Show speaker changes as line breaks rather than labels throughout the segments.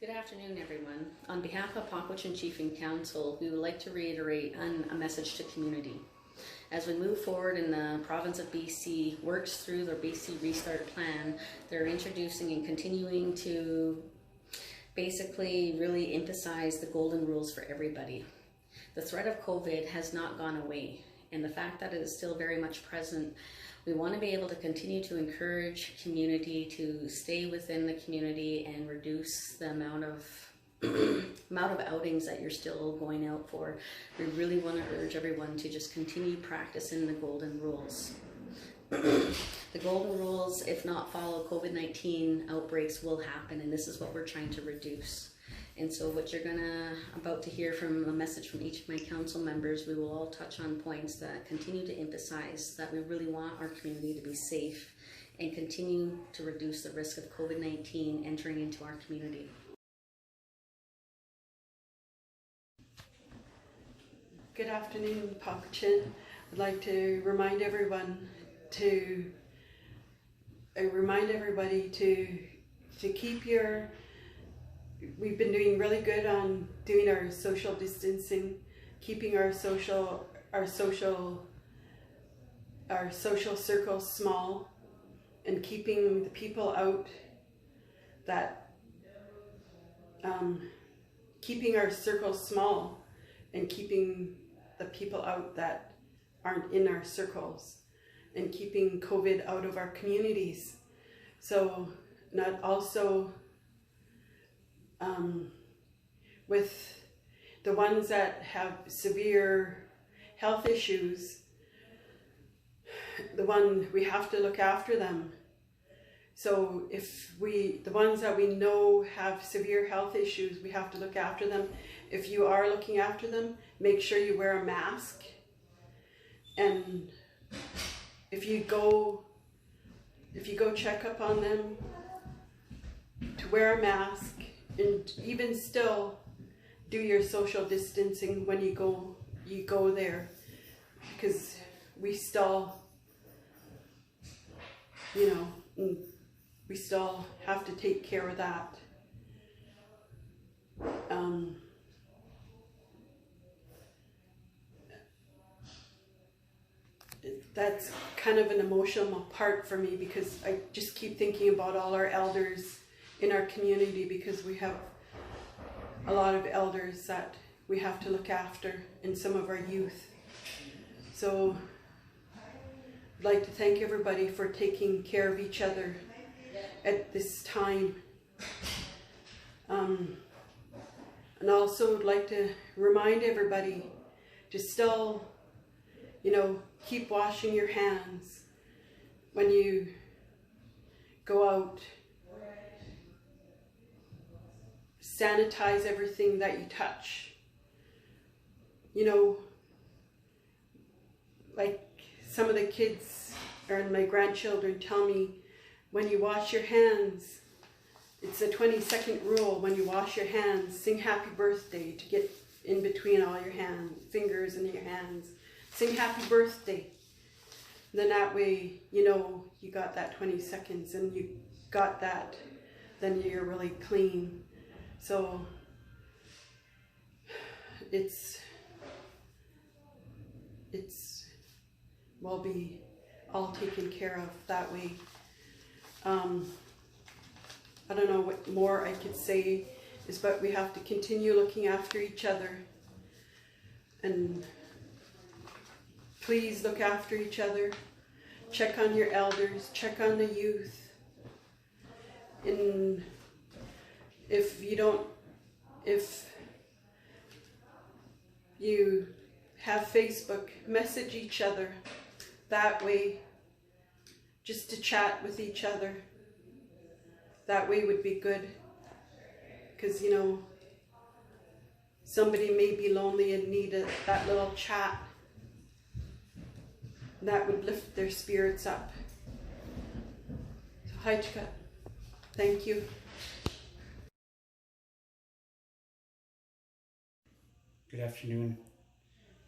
Good afternoon, everyone. On behalf of Pauquachin Chief and Council, we would like to reiterate a message to community. As we move forward and the province of BC works through their BC Restart Plan, they're introducing and continuing to basically really emphasize the golden rules for everybody. The threat of COVID has not gone away, and the fact that it is still very much present, we want to be able to continue to encourage community to stay within the community and reduce the amount of outings that you're still going out for. We really want to urge everyone to just continue practicing the golden rules. The golden rules, if not followed, COVID-19 outbreaks will happen, and this is what we're trying to reduce. And so what you're about to hear from a message from each of my council members, we will all touch on points that continue to emphasize that we really want our community to be safe and continue to reduce the risk of COVID-19 entering into our community.
Good afternoon, Pauquachin. I'd like to remind everybody to keep your. We've been doing really good on doing our social distancing, keeping our social circles small, and keeping the people out that keeping our circles small and keeping the people out that aren't in our circles, and keeping COVID out of our communities. So not also with the ones that have severe health issues, we have to look after them. So if the ones that we know have severe health issues, we have to look after them. If you are looking after them, make sure you wear a mask. And if you go check up on them, to wear a mask, and even still do your social distancing when you go there, because we still, we still have to take care of that. That's kind of an emotional part for me, because I just keep thinking about all our elders in our community, because we have a lot of elders that we have to look after, and some of our youth. So I'd like to thank everybody for taking care of each other at this time. And also would like to remind everybody to still, keep washing your hands when you go out. Sanitize everything that you touch. Like some of the kids or my grandchildren tell me, when you wash your hands, it's a 20-second rule. When you wash your hands, sing happy birthday to get in between all your fingers and your hands. Sing happy birthday. Then that way, you got that 20 seconds, and you got that, then you're really clean. So will be all taken care of that way. I don't know what more I could say, but we have to continue looking after each other, and please look after each other. Check on your elders, check on the youth. And if you have Facebook, message each other that way, just to chat with each other. That way would be good, because somebody may be lonely and need that little chat. That would lift their spirits up. So, Hajka, thank you.
Good afternoon.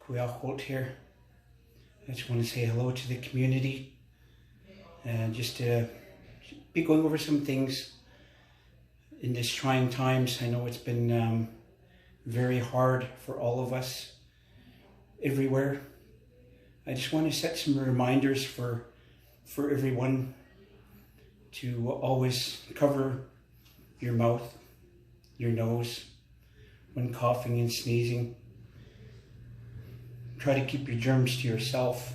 Kuya Holt here. I just want to say hello to the community and just be going over some things in this trying times. I know it's been very hard for all of us everywhere. I just want to set some reminders for everyone to always cover your mouth, your nose when coughing and sneezing. Try to keep your germs to yourself.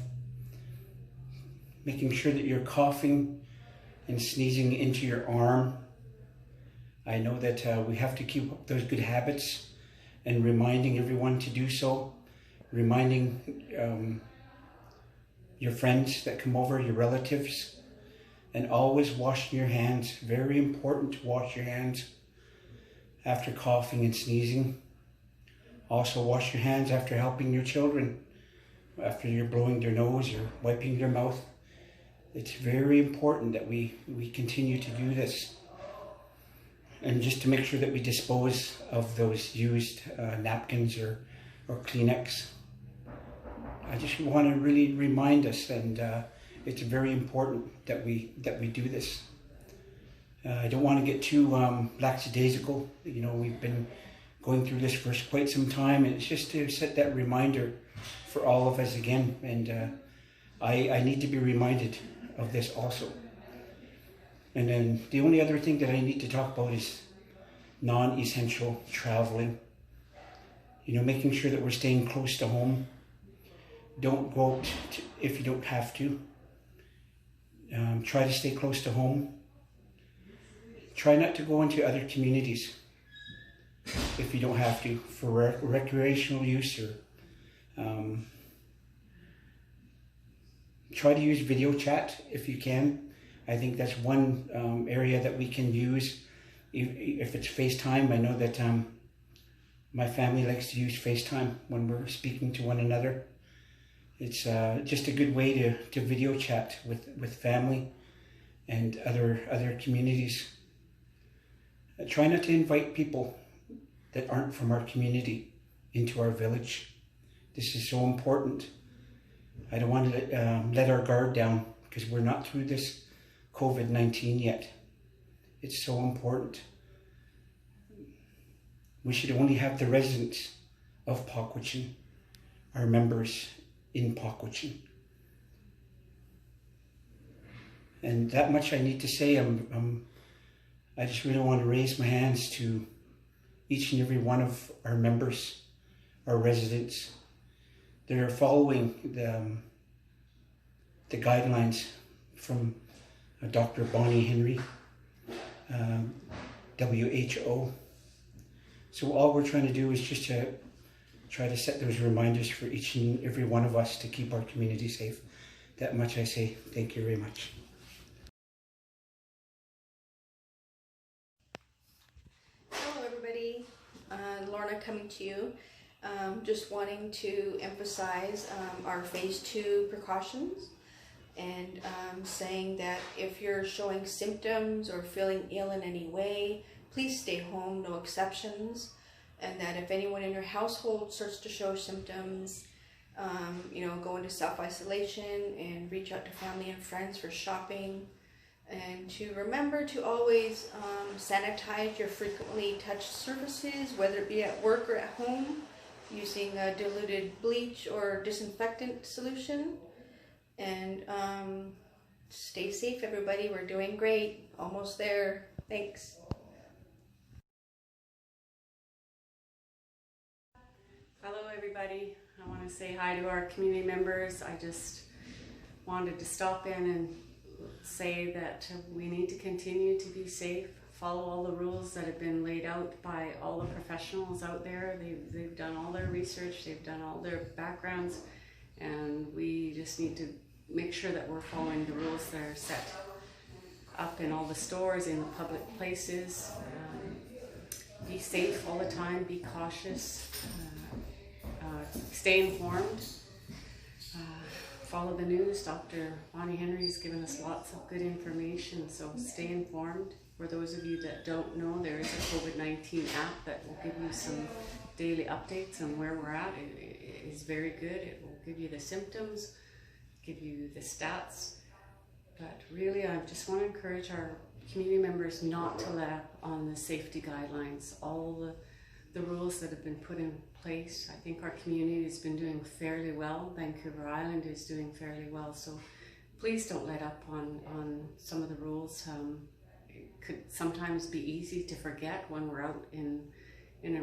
Making sure that you're coughing and sneezing into your arm. I know that we have to keep up those good habits and reminding everyone to do so. Reminding your friends that come over, your relatives, and always washing your hands. Very important to wash your hands after coughing and sneezing. Also wash your hands after helping your children, after you're blowing their nose or wiping their mouth. It's very important that we continue to do this. And just to make sure that we dispose of those used napkins or Kleenex. I just want to really remind us, and it's very important that we do this. I don't want to get too lackadaisical. You know, we've been going through this for quite some time, and it's just to set that reminder for all of us again. And I need to be reminded of this also. And then the only other thing that I need to talk about is non-essential traveling. You know, making sure that we're staying close to home. Don't go out if you don't have to. Try to stay close to home. Try not to go into other communities if you don't have to, for recreational use, or try to use video chat if you can. I think that's one area that we can use. If it's FaceTime, I know that my family likes to use FaceTime when we're speaking to one another. It's just a good way to video chat with family and other communities. Try not to invite people that aren't from our community into our village. This is so important. I don't want to let our guard down, because we're not through this COVID-19 yet. It's so important. We should only have the residents of Pauquachin, our members in Pauquachin. And that much I need to say. I just really want to raise my hands to each and every one of our members, our residents. They're following the guidelines from Dr. Bonnie Henry, WHO. So all we're trying to do is just to try to set those reminders for each and every one of us to keep our community safe. That much I say. Thank you very much.
Hello everybody, Lorna coming to you. Just wanting to emphasize our phase 2 precautions, and saying that if you're showing symptoms or feeling ill in any way, please stay home, no exceptions. And that if anyone in your household starts to show symptoms, go into self-isolation and reach out to family and friends for shopping. And to remember to always sanitize your frequently touched surfaces, whether it be at work or at home, using a diluted bleach or disinfectant solution. And stay safe, everybody. We're doing great. Almost there. Thanks.
Hello everybody. I want to say hi to our community members. I just wanted to stop in and say that we need to continue to be safe, follow all the rules that have been laid out by all the professionals out there. They've done all their research, they've done all their backgrounds, and we just need to make sure that we're following the rules that are set up in all the stores, in the public places. Be safe all the time, be cautious, stay informed, follow the news. Dr. Bonnie Henry has given us lots of good information, so stay informed. For those of you that don't know, there is a COVID-19 app that will give you some daily updates on where we're at. It is very good. It will give you the symptoms, give you the stats. But really, I just want to encourage our community members not to let up on the safety guidelines, all the rules that have been put in place. I think our community has been doing fairly well. Vancouver Island is doing fairly well. So please don't let up on some of the rules. It could sometimes be easy to forget when we're out in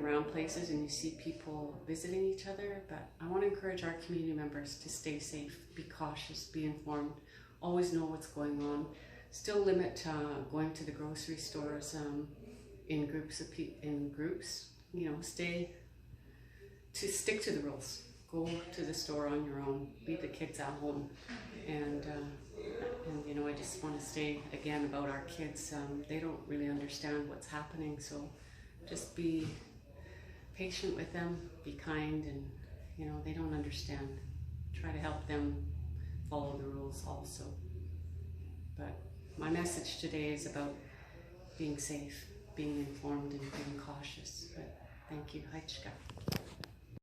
around places and you see people visiting each other, but I want to encourage our community members to stay safe, be cautious, be informed, always know what's going on. Still limit going to the grocery stores in groups. You know, stick to the rules. Go to the store on your own. Leave the kids at home, and you know, I just want to say again about our kids. They don't really understand what's happening, so just be patient with them. Be kind, and you know, they don't understand. Try to help them follow the rules also. But my message today is about being safe, being informed, and being cautious. But thank you. Haichka.